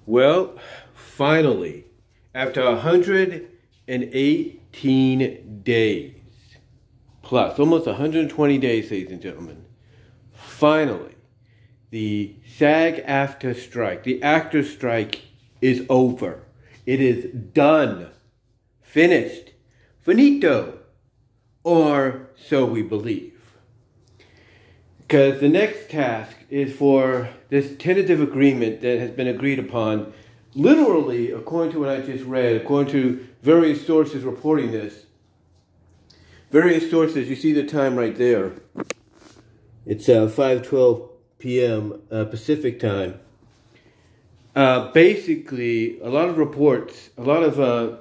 Well, finally, after 118 days, plus almost 120 days, ladies and gentlemen, finally, the Sag-Aftra strike, the actor strike, is over. It is done, finished, finito, or so we believe. Because the next task is for this tentative agreement that has been agreed upon, literally, according to what I just read, according to various sources reporting this. Various sources, you see the time right there. It's 5:12 p.m. Pacific time. Basically, a lot of reports, a lot of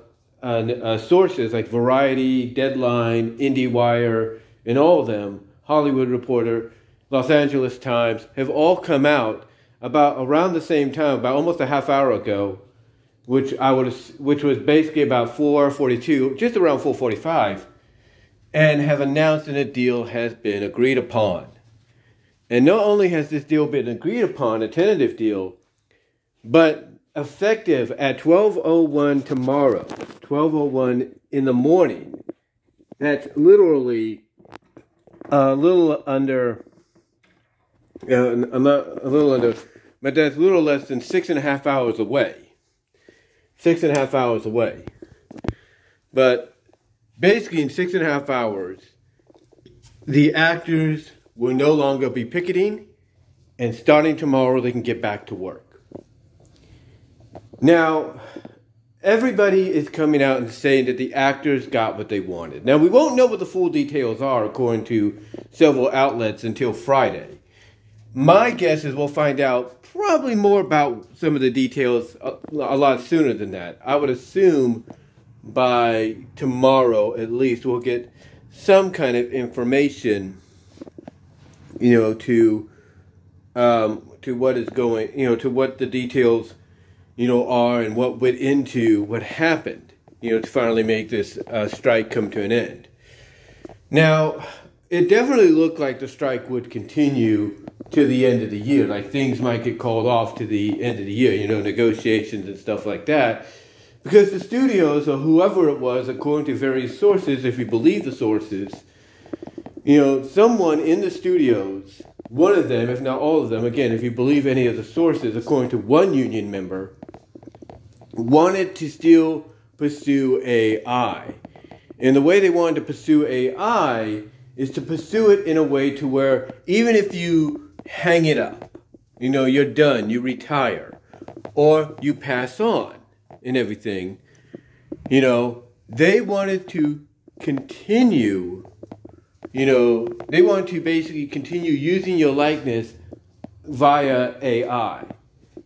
sources like Variety, Deadline, IndieWire, and all of them, Hollywood Reporter, Los Angeles Times, have all come out about around the same time, about almost a half hour ago, which was basically about 4:42, just around 4:45, and have announced that a deal has been agreed upon. And not only has this deal been agreed upon, a tentative deal, but effective at 12:01 tomorrow, 12:01 in the morning. That's literally a little under, but that's a little less than 6.5 hours away. 6.5 hours away. But basically in 6.5 hours, the actors will no longer be picketing, and starting tomorrow, they can get back to work. Now, everybody is coming out and saying that the actors got what they wanted. Now, we won't know what the full details are, according to several outlets, until Friday. My guess is we'll find out probably more about some of the details a lot sooner than that. I would assume by tomorrow, at least, we'll get some kind of information, to what is going, to what the details, are and what went into what happened, to finally make this strike come to an end. Now, it definitely looked like the strike would continue to the end of the year. Like things might get called off to the end of the year, negotiations and stuff like that. Because the studios, or whoever it was, according to various sources, if you believe the sources, someone in the studios, one of them, if not all of them, again, if you believe any of the sources, according to one union member, wanted to still pursue AI. And the way they wanted to pursue AI is to pursue it in a way to where even if you hang it up, you're done, you retire, or you pass on and everything, they wanted to continue, they wanted to basically continue using your likeness via AI.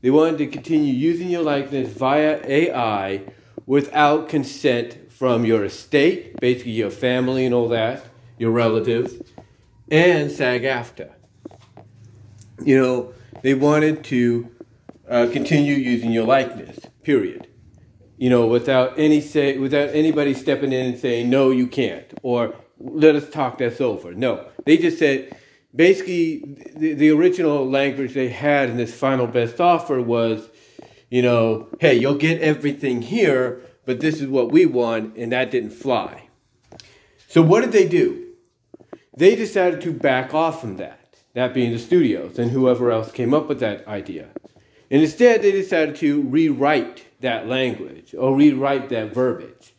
They wanted to continue using your likeness via AI without consent from your estate, basically your family and all that, your relatives, and Sag-Aftra. They wanted to continue using your likeness, period. Without anybody stepping in and saying, no, you can't, or let us talk this over. No, they just said, basically, the original language they had in this final best offer was, hey, you'll get everything here, but this is what we want, and that didn't fly. So what did they do? They decided to back off from that being the studios and whoever else came up with that idea. And instead, they decided to rewrite that language or rewrite that verbiage.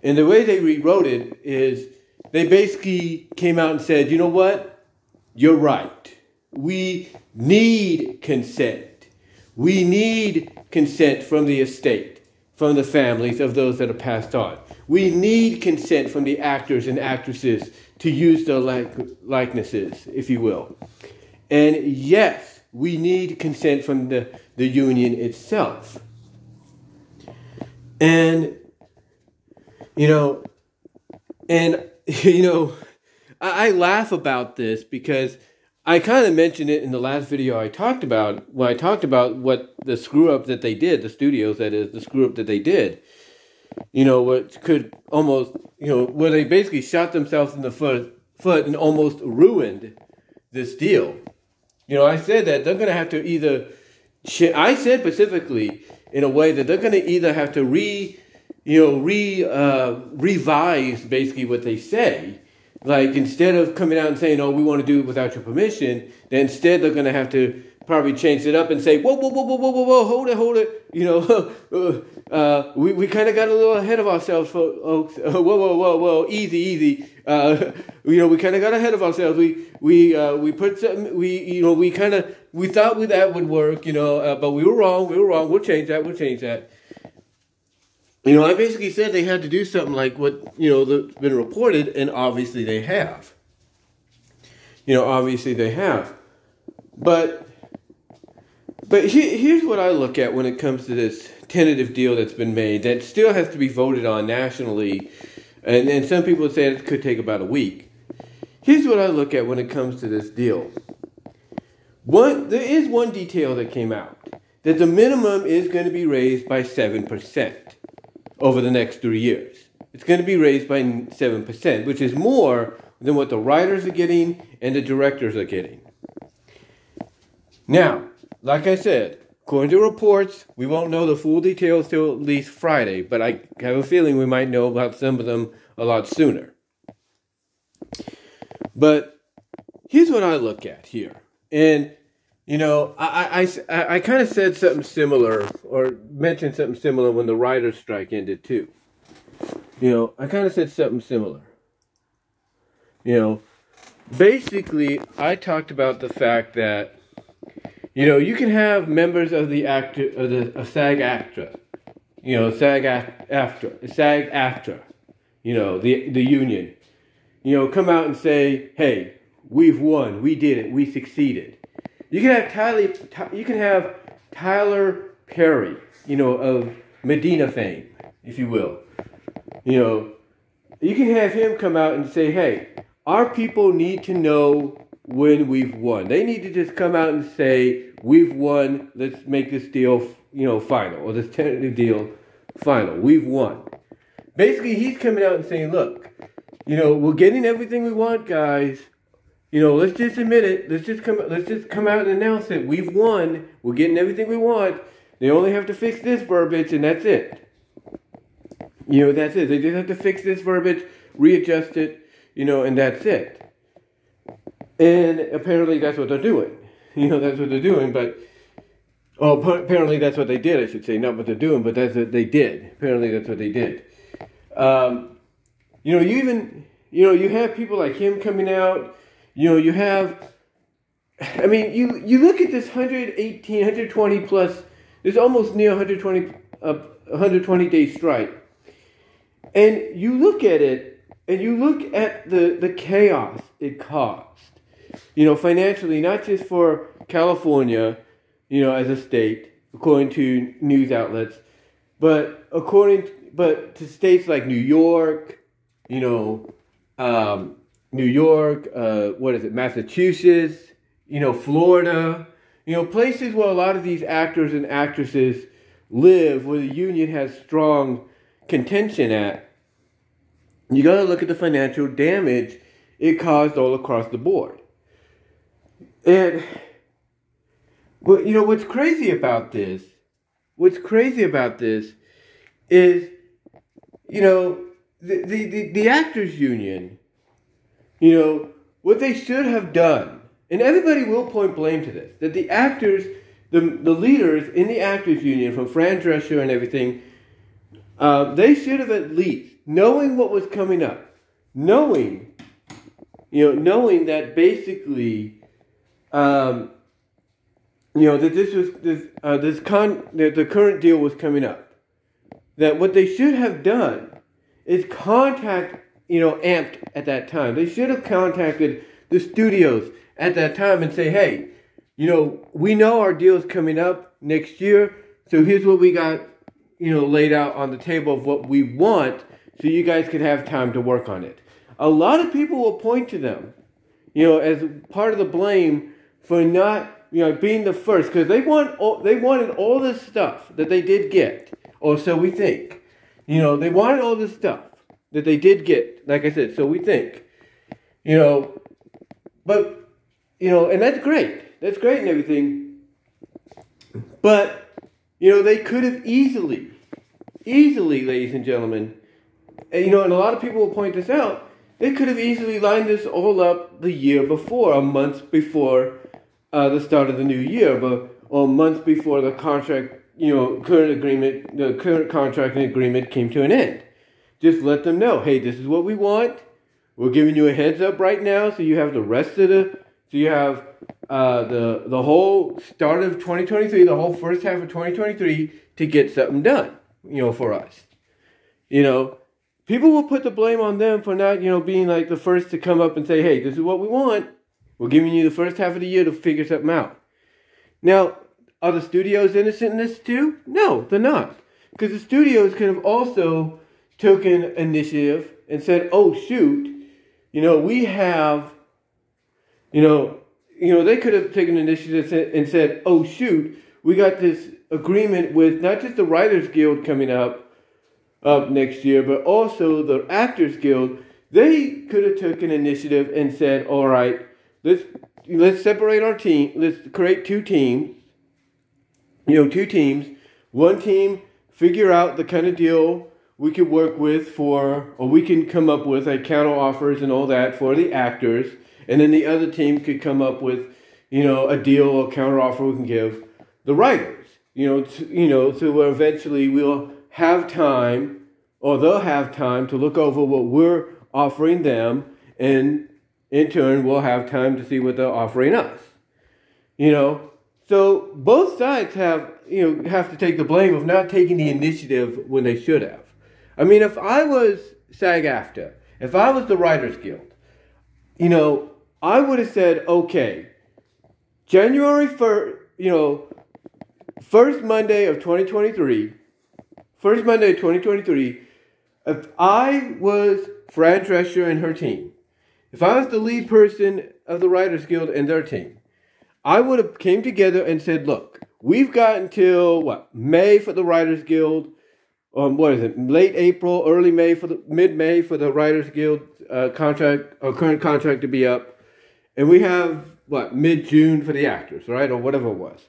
And the way they rewrote it is they basically came out and said, you know what? You're right. We need consent. We need consent from the estate, from the families of those that are passed on. We need consent from the actors and actresses to use their likenesses, if you will. And yes, we need consent from the union itself. And, I laugh about this because I kind of mentioned it in the last video I talked about, when I talked about what the screw-up that they did, the studios, that is, the screw-up that they did. What could almost, where they basically shot themselves in the foot and almost ruined this deal. I said that they're going to have to either I said specifically in a way that they're going to either have to revise basically what they say. Like, instead of coming out and saying, "Oh, we want to do it without your permission," then instead they're going to have to probably change it up and say, "Whoa, whoa, whoa, whoa, whoa, whoa, whoa, hold it. We kind of got a little ahead of ourselves, folks. Whoa, whoa, whoa, whoa, easy. We kind of got ahead of ourselves. We put something. We thought that would work, but we were wrong. We'll change that. I basically said they had to do something like what, that's been reported, and obviously they have. But here's what I look at when it comes to this tentative deal that's been made that still has to be voted on nationally, and some people say it could take about a week. Here's what I look at when it comes to this deal. There is one detail that came out, that the minimum is going to be raised by 7%. Over the next 3 years. It's going to be raised by 7%, which is more than what the writers are getting and the directors are getting. Now, like I said, according to reports, we won't know the full details till at least Friday, but I have a feeling we might know about some of them a lot sooner. But here's what I look at here. And I kind of said something similar, or mentioned something similar when the writer's strike ended too. I kind of said something similar. Basically, I talked about the fact that, you can have members of the Sag-Aftra, Sag-Aftra, the union, come out and say, "Hey, we've won, we did it, we succeeded." You can have Tyler Perry, of Medina fame, if you will. You can have him come out and say, "Hey, our people need to know when we've won. They need to just come out and say, we've won, let's make this deal, final, or this tentative deal final. We've won." Basically, he's coming out and saying, "Look, we're getting everything we want, guys. Let's just admit it. Let's just come out and announce it. We've won. We're getting everything we want. They only have to fix this verbiage, and that's it. That's it. They just have to fix this verbiage, readjust it, and that's it." And apparently that's what they're doing. That's what they're doing. But apparently that's what they did. I should say, not what they're doing, but that's what they did. Apparently that's what they did. You have people like him coming out. You have, you look at this 118, 120 plus, this almost near 120 day strike, and you look at it, and you look at the chaos it caused, financially, not just for California, as a state, according to news outlets, but to states like New York, Massachusetts, Florida, places where a lot of these actors and actresses live, where the union has strong contention at. You got to look at the financial damage it caused all across the board. And, what's crazy about this is, the actors union, what they should have done, and everybody will point blame to this, that the actors, the leaders in the actors union, from Fran Drescher and everything, they should have at least, knowing what was coming up, knowing that basically, that the current deal was coming up, that what they should have done is contact, AMPT at that time. They should have contacted the studios at that time and say, "Hey, we know our deal is coming up next year, so here's what we got, laid out on the table of what we want, so you guys could have time to work on it." A lot of people will point to them, as part of the blame for not, being the first, because they wanted all this stuff that they did get, or so we think. They wanted all this stuff that they did get, like I said, so we think. But, and that's great. That's great and everything. But, you know, they could have easily, ladies and gentlemen, and, you know, and a lot of people will point this out, they could have easily lined this all up the year before, a month before the start of the new year, or months before the contract, you know, the current contracting agreement came to an end. Just let them know, hey, this is what we want. We're giving you a heads up right now, so you have the rest of the, so you have the whole start of 2023, the whole first half of 2023 to get something done, you know, for us. You know, people will put the blame on them for not, you know, being like the first to come up and say, hey, this is what we want. We're giving you the first half of the year to figure something out. Now, are the studios innocent in this too? No, they're not. Because the studios could have also taken initiative and said, oh, shoot, you know, we have, you know, they could have taken initiative and said, oh, shoot, we got this agreement with not just the Writers Guild coming up next year, but also the Actors Guild. They could have taken initiative and said, all right, let's separate our team. Let's create two teams. You know, two teams. One team figure out the kind of deal we could work with or we can come up with like counter offers and all that for the actors. And then the other team could come up with, you know, a deal or counter offer we can give the writers. So eventually we'll have time, or they'll have time to look over what we're offering them, and in turn we'll have time to see what they're offering us. You know, so both sides have to take the blame of not taking the initiative when they should have. I mean, if I was Sag-Aftra, if I was the Writers Guild, you know, I would have said, okay, January 1st, first Monday of 2023, if I was Fran Drescher and her team, if I was the lead person of the Writers Guild and their team, I would have came together and said, look, we've got until, May for the Writers Guild, late April, early May, mid-May for the Writers Guild contract, or current contract to be up. And we have, mid-June for the actors, right? Or whatever it was.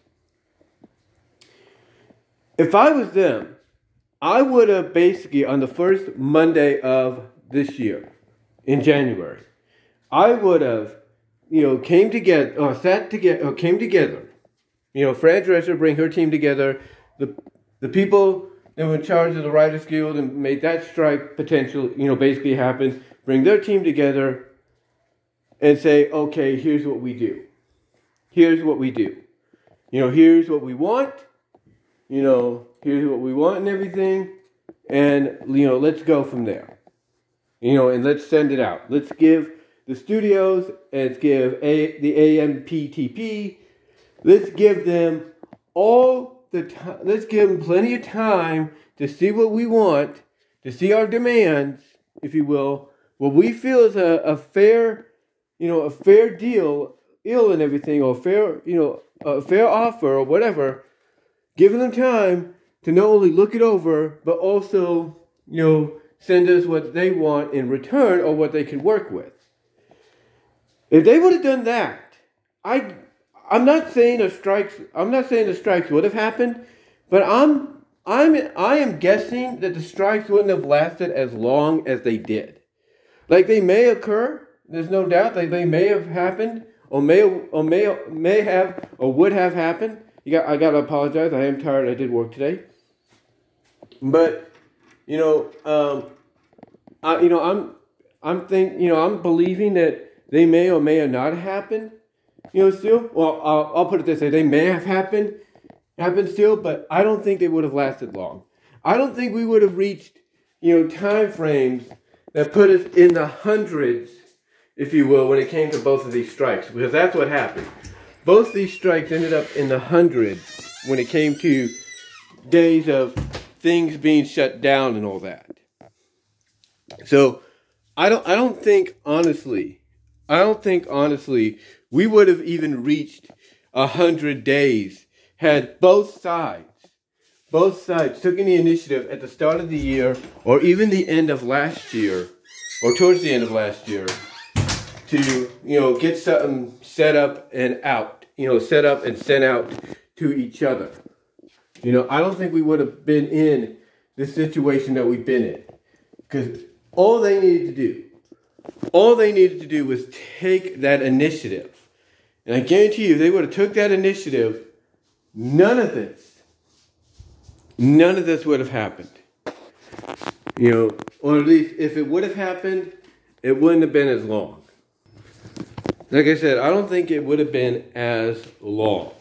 If I was them, I would have basically, on the first Monday of this year, in January, I would have, came together. Fran Drescher bring her team together, the people that were in charge of the Writers Guild and made that strike potential, basically happen, bring their team together and say, okay, here's what we do. Here's what we do. Here's what we want. Here's what we want and everything. And, let's go from there. And let's send it out. Let's give the studios, let's give the AMPTP, let's give them all the time, let's give them plenty of time to see what we want, to see our demands, if you will, what we feel is a fair, a fair deal, and everything, or a fair offer or whatever, giving them time to not only look it over, but also, send us what they want in return or what they can work with. If they would have done that, I'm not saying the strikes would have happened, but I am guessing that the strikes wouldn't have lasted as long as they did. Like, they may occur, there's no doubt that they may have happened, or may have, or would have happened. I gotta apologize. I am tired. I did work today, but I'm believing that they may or may have not happened. Still. Well, I'll put it this way: they may have happened still, but I don't think they would have lasted long. I don't think we would have reached, time frames that put us in the hundreds, if you will, when it came to both of these strikes, because that's what happened. Both these strikes ended up in the hundreds when it came to days of things being shut down and all that. So I don't think honestly we would have even reached 100 days had both sides took any initiative at the start of the year, or even the end of last year, or towards the end of last year, to get something set up and out, set up and sent out to each other. I don't think we would have been in the situation that we've been in. Because all they needed to do was take that initiative. And I guarantee you, if they would have took that initiative, none of this would have happened. Or at least if it would have happened, it wouldn't have been as long. Like I said, I don't think it would have been as long.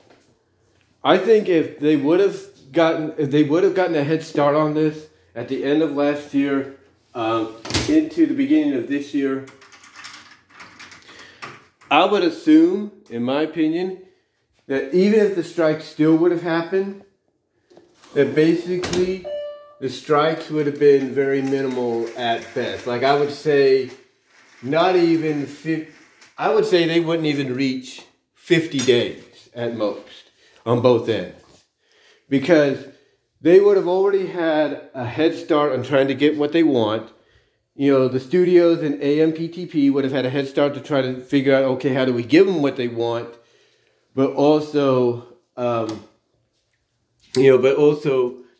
I think if they would have gotten a head start on this at the end of last year, into the beginning of this year, I would assume, in my opinion, that even if the strike still would have happened, that basically the strikes would have been very minimal at best. Like I would say, I would say they wouldn't even reach 50 days at most on both ends. Because they would have already had a head start on trying to get what they want. The studios and AMPTP would have had a head start to try to figure out, okay, how do we give them what they want, but also,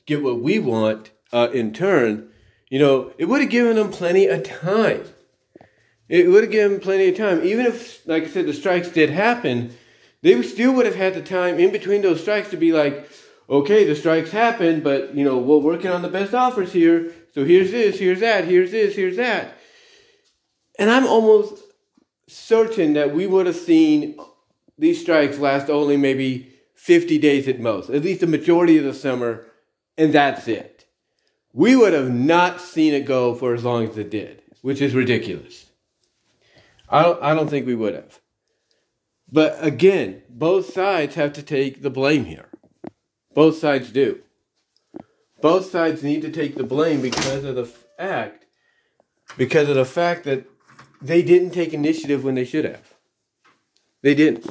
get what we want in turn. It would have given them plenty of time. It would have given them plenty of time. Even if, like I said, the strikes did happen, they still would have had the time in between those strikes to be like, okay, the strikes happened, but, we're working on the best offers here. So here's this, here's that, here's this, here's that. And I'm almost certain that we would have seen these strikes last only maybe 50 days at most, at least the majority of the summer, and that's it. We would have not seen it go for as long as it did, which is ridiculous. I don't think we would have. But again, both sides have to take the blame here. Both sides do. Both sides need to take the blame because of the fact that they didn't take initiative when they should have. They didn't.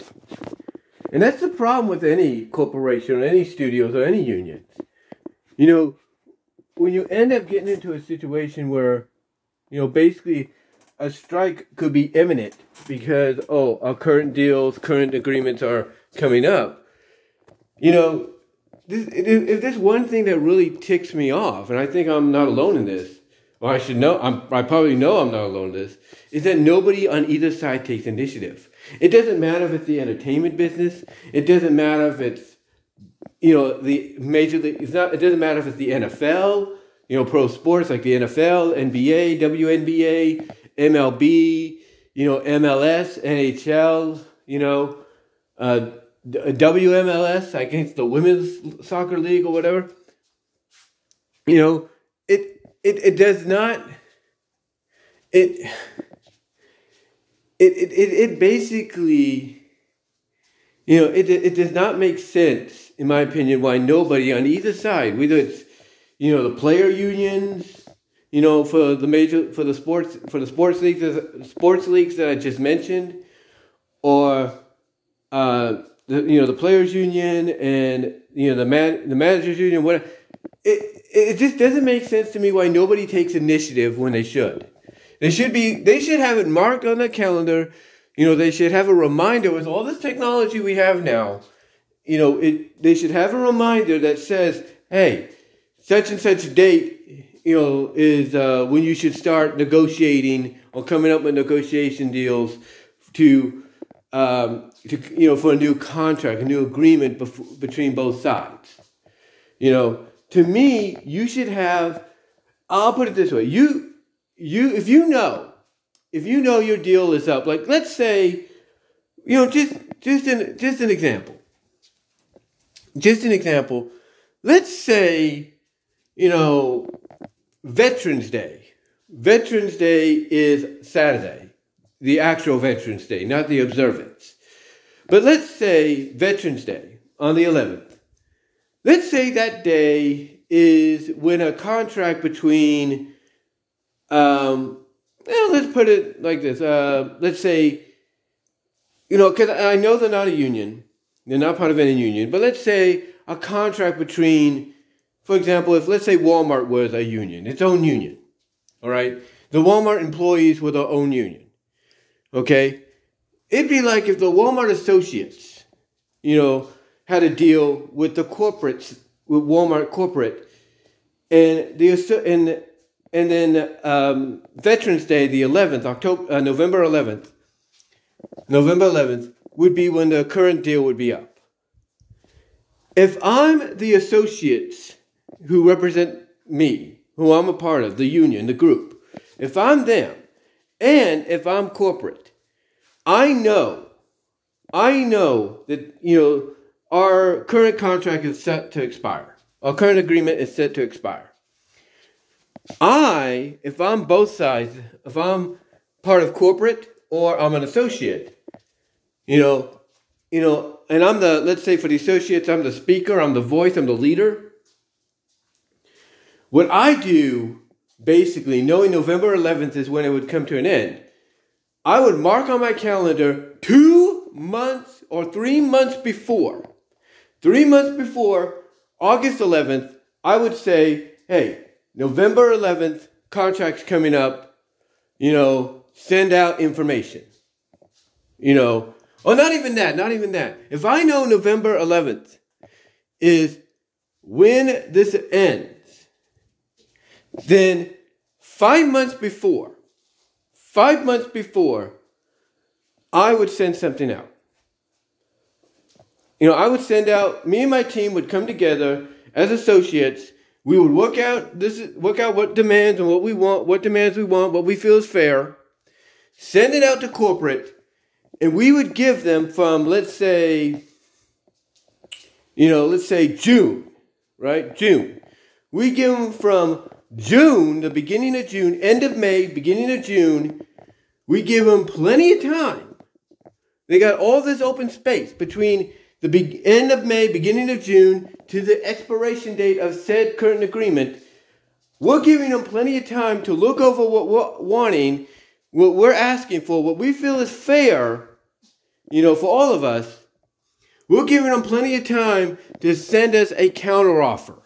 And that's the problem with any corporation or any studios or any unions. When you end up getting into a situation where, basically a strike could be imminent because, our current deals, current agreements are coming up. If there's one thing that really ticks me off, and I think I'm not alone in this, or I should know, I probably know I'm not alone in this, is that nobody on either side takes initiative. It doesn't matter if it's the entertainment business. It doesn't matter if it's, the major league. It doesn't matter if it's the NFL, pro sports like the NFL, NBA, WNBA, MLB, MLS, NHL, WMLS, I guess the Women's Soccer League or whatever. It does not. It basically, it does not make sense, in my opinion, why nobody on either side, whether it's, the player unions, for the sports leagues that I just mentioned, or the players union and the managers union, whatever. It just doesn't make sense to me why nobody takes initiative when they should. They should have it marked on the calendar. They should have a reminder with all this technology we have now. They should have a reminder that says, hey, such and such date, is when you should start negotiating or coming up with negotiation deals to for a new contract, a new agreement between both sides. To me, you should have, I'll put it this way, if you know your deal is up, like let's say, just an example. Let's say, Veterans Day. Veterans Day is Saturday, the actual Veterans Day, not the observance. But let's say Veterans Day on the 11th. Let's say that day is when a contract between, let's put it like this. Let's say, because I know they're not a union. They're not part of any union. But let's say a contract between, for example, let's say Walmart was a union, its own union. All right? The Walmart employees were their own union. Okay? It'd be like if the Walmart associates, had a deal with the corporates, with Walmart corporate, and then Veterans Day, the 11th, November 11th would be when the current deal would be up. If I'm the associates who represent me, who I'm a part of, the union, the group, if I'm them, and if I'm corporate, I know that, our current contract is set to expire. Our current agreement is set to expire. If I'm both sides, if I'm part of corporate or I'm an associate, and I'm let's say for the associates, I'm the speaker, I'm the voice, I'm the leader. What I do, basically, knowing November 11th is when it would come to an end, I would mark on my calendar 2 months or 3 months before. 3 months before August 11th, I would say, hey, November 11th, contract's coming up, send out information. Oh, not even that. If I know November 11th is when this ends, then 5 months before, I would send something out. I would send out, me and my team would come together as associates. We would work out what demands and what we want, what we feel is fair, send it out to corporate, and we would give them from, let's say June, right? June. We give them from June, the beginning of June, end of May, beginning of June. We give them plenty of time. They got all this open space between the end of May, beginning of June, to the expiration date of said current agreement. We're giving them plenty of time to look over what we're wanting, what we're asking for, what we feel is fair, for all of us. We're giving them plenty of time to send us a counteroffer,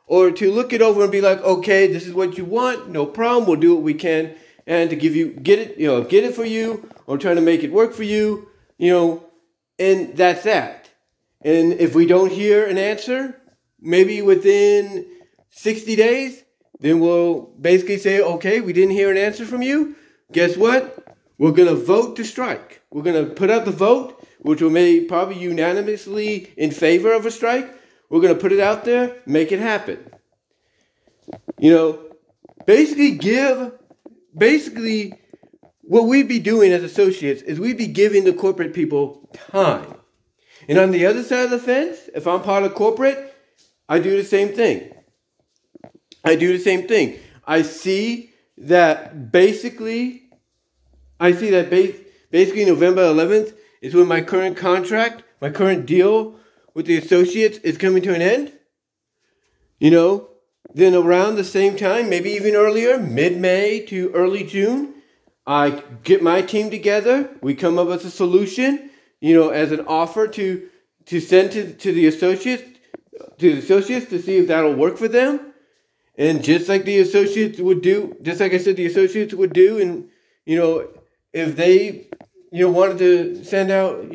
or to look it over and be like, okay, this is what you want, no problem, we'll do what we can, and to get it for you, or try to make it work for you, and that's that. And if we don't hear an answer, maybe within 60 days, then we'll basically say, okay, we didn't hear an answer from you. Guess what? We're going to vote to strike. We're going to put out the vote, which will be probably unanimously in favor of a strike. We're going to put it out there, make it happen. Basically, what we'd be doing as associates is we'd be giving the corporate people time. And on the other side of the fence, if I'm part of corporate, I do the same thing. I see that basically November 11th is when my current contract, my current deal with the associates is coming to an end. Then around the same time, maybe even earlier, mid-May to early June, I get my team together. We come up with a solution, as an offer to send to the associates to see if that'll work for them. And just like the associates would do, just like I said, the associates would do, and if they wanted to send out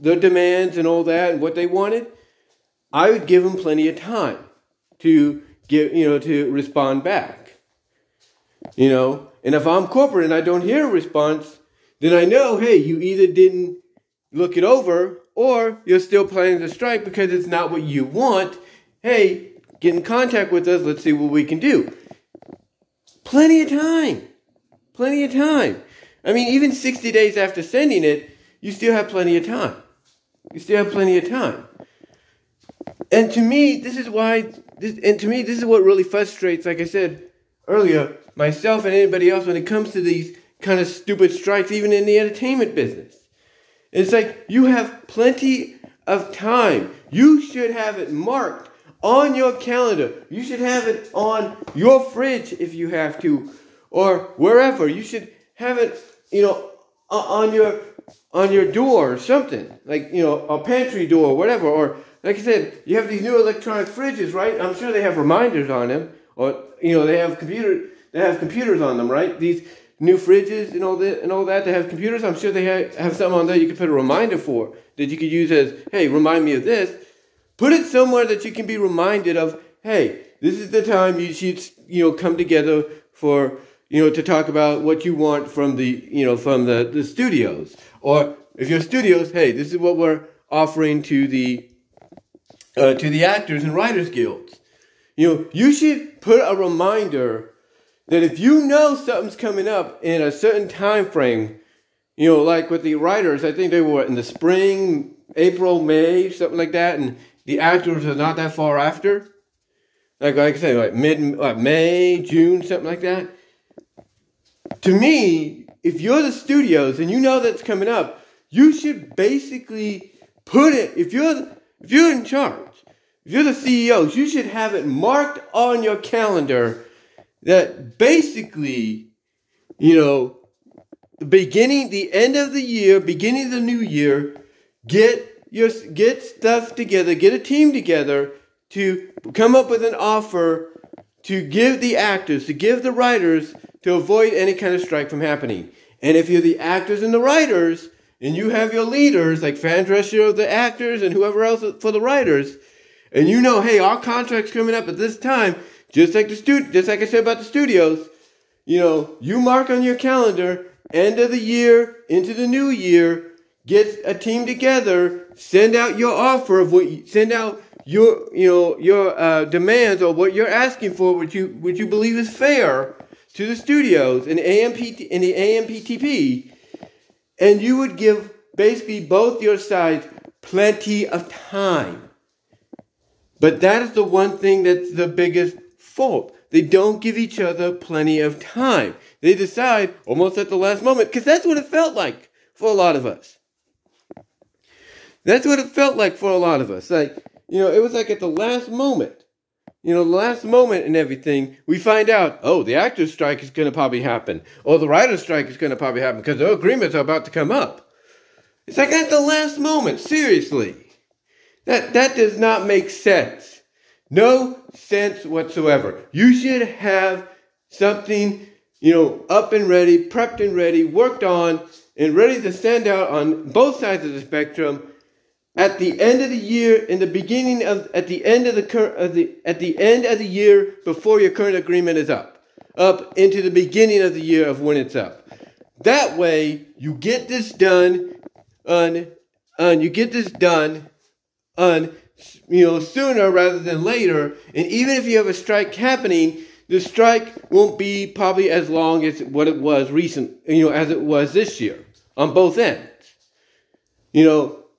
their demands and all that and what they wanted, I would give them plenty of time to to respond back. And if I'm corporate and I don't hear a response, then I know, hey, you either didn't look it over or you're still planning to strike because it's not what you want. Hey, get in contact with us. Let's see what we can do. Plenty of time. I mean, even 60 days after sending it, you still have plenty of time. And to me, this is what really frustrates, like I said earlier, myself and anybody else when it comes to these kind of stupid strikes, even in the entertainment business. It's like you have plenty of time. You should have it marked on your calendar. You should have it on your fridge if you have to, or wherever. You should have it, on your door or something, like, a pantry door or whatever. Or like I said, you have these new electronic fridges, right? I'm sure they have reminders on them, or they have computers on them, right? These new fridges and all that, they have computers. I'm sure they have something on there you can put a reminder for that you could use as, hey, remind me of this. Put it somewhere that you can be reminded of, hey, this is the time you should, come together for, to talk about what you want from the studios. Or if you're studios, hey, this is what we're offering to the actors and writers guilds. You should put a reminder that if you know something's coming up in a certain time frame, like with the writers, I think they were in the spring, April, May, something like that, and the actors are not that far after. Like I say, like May, June, something like that. To me, if you're the studios and you know that's coming up, you should basically put it, if you're in charge, if you're the CEOs, you should have it marked on your calendar that basically, the end of the year, beginning of the new year, get stuff together, get a team together to come up with an offer to give the actors, to give the writers, to avoid any kind of strike from happening. And if you're the actors and the writers, and you have your leaders, like fan dresser of the actors and whoever else for the writers, and hey, our contract's coming up at this time, just like I said about the studios, you mark on your calendar, end of the year, into the new year, get a team together, send out your offer of send out your demands or what you're asking for, which you believe is fair to the studios and the AMPTP, and you would give basically both your sides plenty of time. But that is the one thing that's the biggest fault. They don't give each other plenty of time. They decide almost at the last moment, because that's what it felt like for a lot of us. That's what it felt like for a lot of us. Like, it was like at the last moment. The last moment and everything, we find out, the actors' strike is going to probably happen. Or the writers' strike is going to probably happen because their agreements are about to come up. It's like at the last moment, seriously. That does not make sense. No sense whatsoever. You should have something, up and ready, prepped and ready, worked on, and ready to send out on both sides of the spectrum at the end of the year, at the end of the year before your current agreement is up into the beginning of the year of when it's up. That way, you get this done sooner rather than later. And even if you have a strike happening, the strike won't be probably as long as what it was as it was this year on both ends.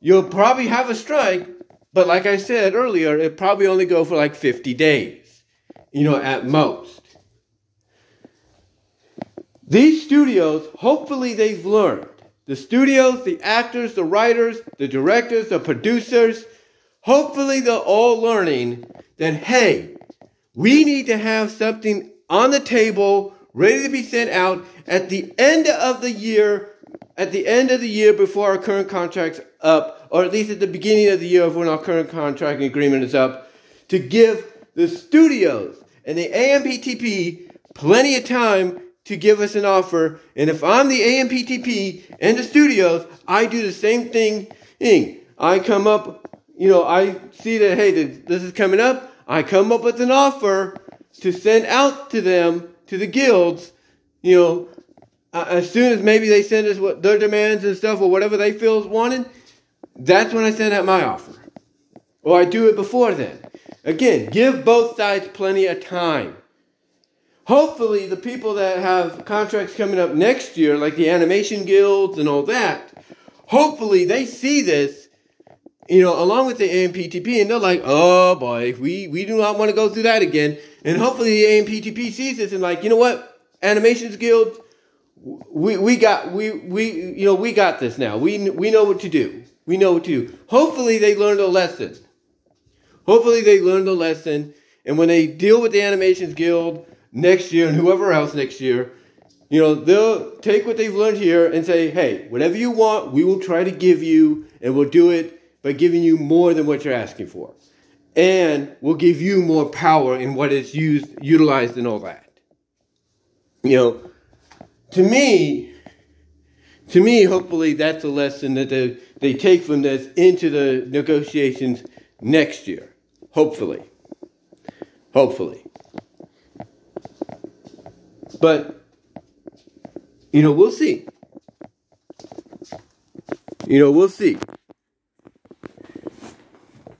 You'll probably have a strike, but like I said earlier, it probably only go for like 50 days, at most. These studios, hopefully they've learned. The studios, the actors, the writers, the directors, the producers, hopefully they're all learning that, hey, we need to have something on the table ready to be sent out at the end of the year, before our current contract's up, or at least at the beginning of the year of when our current contract agreement is up, to give the studios and the AMPTP plenty of time to give us an offer. And if I'm the AMPTP and the studios, I do the same thing. I come up, I see that, hey, this is coming up. I come up with an offer to send out to them, to the guilds, as soon as maybe they send us what their demands and stuff or whatever they feel is wanted, that's when I send out my offer. Or I do it before then. Again, give both sides plenty of time. Hopefully the people that have contracts coming up next year, like the animation guilds and all that, hopefully they see this, along with the AMPTP, and they're like, oh boy, we do not want to go through that again. And hopefully the AMPTP sees this and like, you know what, Animations Guild, we got this now. We know what to do. We know what to do. Hopefully they learned a lesson. And when they deal with the Animations Guild next year and whoever else next year, they'll take what they've learned here and say, hey, whatever you want, we will try to give you, and we'll do it by giving you more than what you're asking for. And we'll give you more power in what is utilized and all that. To me, hopefully that's a lesson that they take from this into the negotiations next year. Hopefully. Hopefully. But, we'll see. We'll see.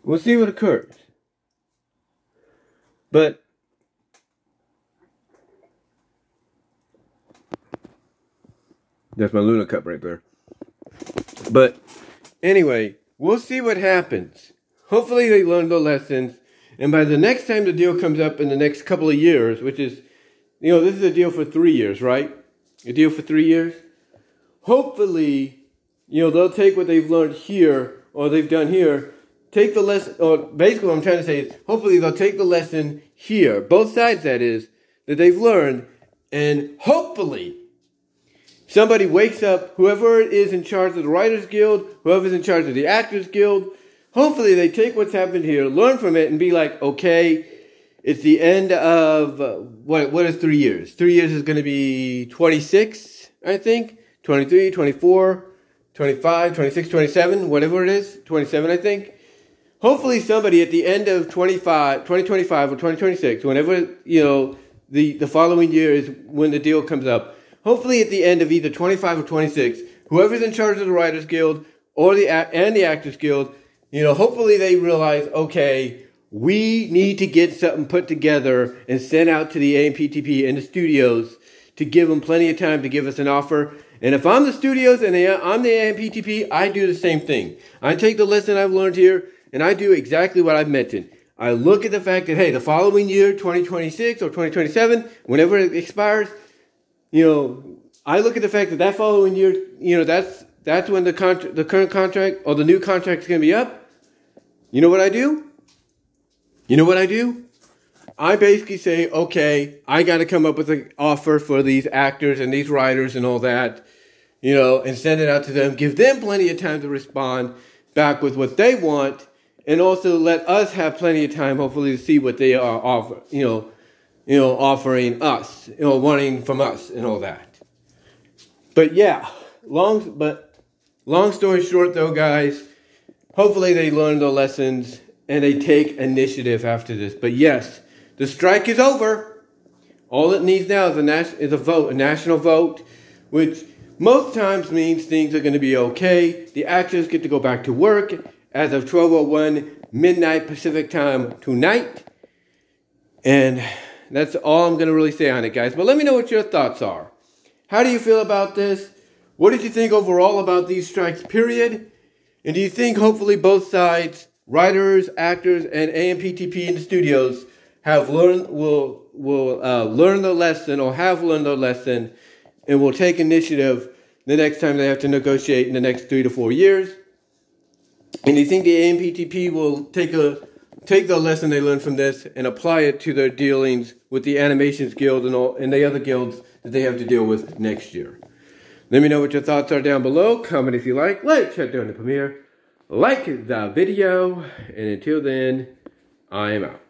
We'll see what occurs. But that's my Luna cup right there. But anyway, we'll see what happens. Hopefully they learn the lessons. And by the next time the deal comes up in the next couple of years, which is, this is a deal for 3 years, right? A deal for 3 years. Hopefully, they'll take what they've learned here, or they've done here, take the lesson, or basically what I'm trying to say is, hopefully they'll take the lesson here, both sides that is, that they've learned, and hopefully somebody wakes up, whoever is in charge of the Writers Guild, whoever's in charge of the Actors Guild, hopefully they take what's happened here, learn from it, and be like, okay, it's the end of, what is 3 years? 3 years is going to be 26, I think, 23, 24, 25, 26, 27, whatever it is, 27, I think. Hopefully somebody at the end of 2025 or 2026, whenever, the following year is when the deal comes up, hopefully at the end of either 25 or 26, whoever's in charge of the Writers Guild or the Actors Guild, hopefully they realize, okay, we need to get something put together and sent out to the AMPTP and the studios to give them plenty of time to give us an offer. And if I'm the studios and I'm the AMPTP, I do the same thing. I take the lesson I've learned here and I do exactly what I've mentioned. I look at the fact that, hey, the following year, 2026 or 2027, whenever it expires, I look at the fact that that following year, that's when the current contract or the new contract is going to be up. You know what I do? I basically say, okay, I got to come up with an offer for these actors and these writers and all that, and send it out to them. Give them plenty of time to respond back with what they want, and also let us have plenty of time, hopefully, to see what they are offering us, wanting from us and all that. But yeah, long story short, though, guys, hopefully they learn the lessons and they take initiative after this. But yes, the strike is over. All it needs now is a national vote, which most times means things are going to be okay. The actors get to go back to work as of 12:01 midnight Pacific time tonight. And that's all I'm going to really say on it, guys. But let me know what your thoughts are. How do you feel about this? What did you think overall about these strikes, period? And do you think hopefully both sides, writers, actors, and AMPTP in the studios will learn the lesson or have learned the lesson and will take initiative the next time they have to negotiate in the next 3 to 4 years? And do you think the AMPTP will take the lesson they learned from this and apply it to their dealings with the Animations Guild and the other guilds that they have to deal with next year? Let me know what your thoughts are down below. Comment if you like. Check during the premiere. Like the video. And until then, I am out.